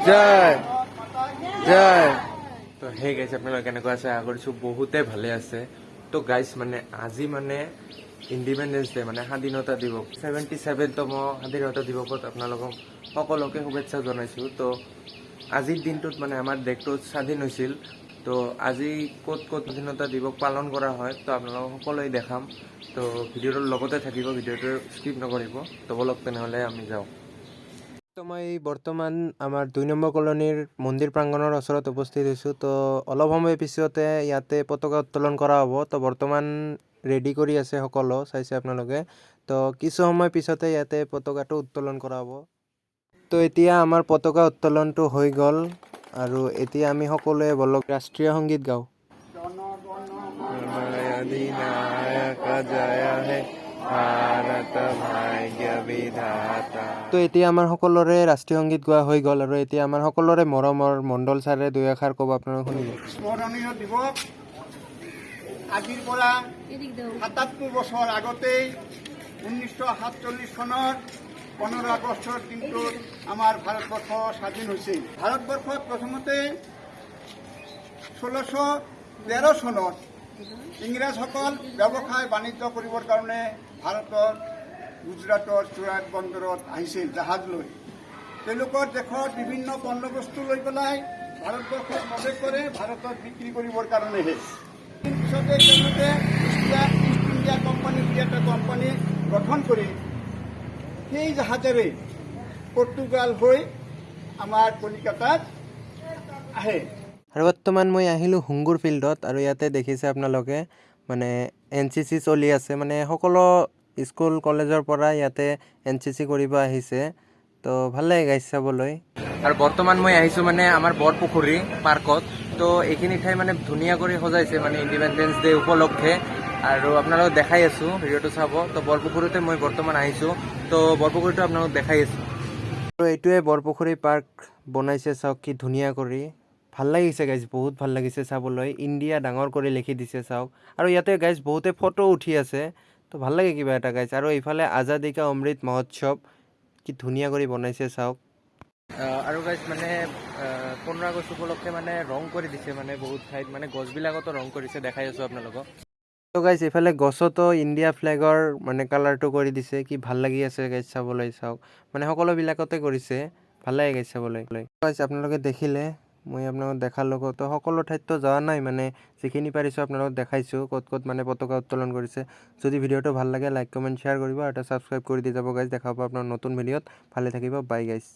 জয় জয়। তো সেই গাইজ আপোনালোকে কেনেকুৱা আছে আশা কৰিছোঁ বহুতে ভালে আছে। তো গাইজ মানে আজি মানে ইণ্ডিপেণ্ডেন্স ডে মানে স্বাধীনতা দিৱস 77তম স্বাধীনতা দিৱসত আপোনালোকক সকলোকে শুভেচ্ছা জনাইছোঁ। তো আজিৰ দিনটোত মানে আমাৰ দেশটো স্বাধীন হৈছিল। তো আজি ক'ত ক'ত স্বাধীনতা দিৱস পালন কৰা হয় তো আপোনালোকক সকলোৱে দেখাম। তো ভিডিঅ'টোৰ লগতে থাকিব, ভিডিঅ'টো স্কিপ নকৰিব। তো বলক তেনেহ'লে আমি যাওঁ। তো মই বৰ্তমান আমাৰ 2 নম্বৰ কলনীৰ মন্দিৰ প্ৰাংগণৰ ওচৰত উপস্থিত হৈছোঁ। তো অলপ সময় পিছতে ইয়াতে পতাকা উত্তোলন কৰা হ'ব। তো বৰ্তমান ৰেডি কৰি আছে সকলো, চাইছে আপোনালোকে। তো কিছু সময় পিছতে ইয়াতে পতাকাটো উত্তোলন কৰা হ'ব। তো এতিয়া আমাৰ পতাকা উত্তোলনটো হৈ গ'ল আৰু এতিয়া আমি সকলোৱে বলক ৰাষ্ট্ৰীয় সংগীত গাওঁ। তো এতিয়া আমাৰ সকলোৰে ৰাষ্ট্ৰীয় সংগীত গোৱা হৈ গ'ল আৰু এতিয়া আমাৰ সকলোৰে মৰমৰ মণ্ডল ছাৰে দুই এষাৰ ক'ব, আপোনালোকে শুনিব। স্মৰণীয় দিৱস আজিৰ পৰা ৭৭ বছৰ আগতেই 1947 চনৰ 15 আগষ্টৰ দিনটোত আমাৰ ভাৰতবৰ্ষ স্বাধীন হৈছিল। ভাৰতবৰ্ষত প্ৰথমতে 1613 চনত ইংৰাজসকল ব্যৱসায় বাণিজ্য কৰিবৰ কাৰণে ভাৰতৰ গুজৰাটৰ চুৰাট বন্দৰত আহিছিল জাহাজ লৈ। তেওঁলোকৰ দেশৰ বিভিন্ন পণ্য বস্তু লৈ পেলাই ভাৰতবৰ্ষত প্ৰৱেশ কৰে, ভাৰতত বিক্ৰী কৰিবৰ কাৰণেহে। পিছতে তেওঁলোকে ইষ্ট ইণ্ডিয়া কোম্পানী বুলি এটা কোম্পানী গঠন কৰি সেই জাহাজেৰে পৰ্তুগাল হৈ আমাৰ কলিকাতাত আহে। আৰু বৰ্তমান মই আহিলোঁ হুংগুৰ ফিল্ডত আৰু ইয়াতে দেখিছে আপোনালোকে মানে NCC চলি আছে। মানে সকলো স্কুল কলেজৰ পৰা ইয়াতে NCC কৰিব আহিছে। তো ভাল লাগে গাইজ চাবলৈ। আৰু বৰ্তমান মই আহিছোঁ মানে আমাৰ বৰপুখুৰী পাৰ্কত। তো এইখিনি ঠাই মানে ধুনীয়া কৰি সজাইছে মানে ইণ্ডিপেণ্ডেন্স ডে উপলক্ষে। আৰু আপোনালোকক দেখাই আছোঁ, ভিডিঅ'টো চাব। তো বৰপুখুৰীতে মই বৰ্তমান আহিছোঁ। তো বৰপুখুৰীটো আপোনালোকক দেখাই আছোঁ। তো এইটোৱে বৰপুখুৰী পাৰ্ক বনাইছে, চাওক কি ধুনীয়া কৰি। ভাল লাগিছে গাইজ, বহুত ভাল লাগিছে চাবলৈ। ইণ্ডিয়া ডাঙৰ কৰি লিখি দিছে চাওক। আৰু ইয়াতে গাইজ বহুতে ফটো উঠি আছে। তো ভাল লাগে কিবা এটা গাইজ। আৰু এইফালে আজাদী কা অমৃত মহোৎসৱ কি ধুনীয়া কৰি বনাইছে চাওক। আৰু গাইজ মানে 15 আগষ্ট উপলক্ষে মানে ৰং কৰি দিছে মানে বহুত ঠাইত, মানে গছবিলাকতো ৰং কৰিছে, দেখাই আছোঁ আপোনালোকক। তো গাইজ এইফালে গছতো ইণ্ডিয়া ফ্লেগৰ মানে কালাৰটো কৰি দিছে, কি ভাল লাগি আছে গাইজ চাবলৈ চাওক। মানে সকলোবিলাকতে কৰিছে, ভাল লাগে গাইজ চাবলৈ। গাইজ আপোনালোকে দেখিলে, মই আপোনালোকক দেখালোঁ। তো সকলো ঠাইততো যোৱা নাই, মানে যিখিনি পাৰিছোঁ আপোনালোকক দেখাইছোঁ ক'ত ক'ত মানে পতাকা উত্তোলন কৰিছে। যদি ভিডিঅ'টো ভাল লাগে লাইক কমেণ্ট শ্বেয়াৰ কৰিব আৰু এটা ছাবস্ক্ৰাইব কৰি দি যাব গাইজ। দেখা পাব আপোনাৰ নতুন ভিডিঅ'ত। ভালে থাকিব, বাই গাইজ।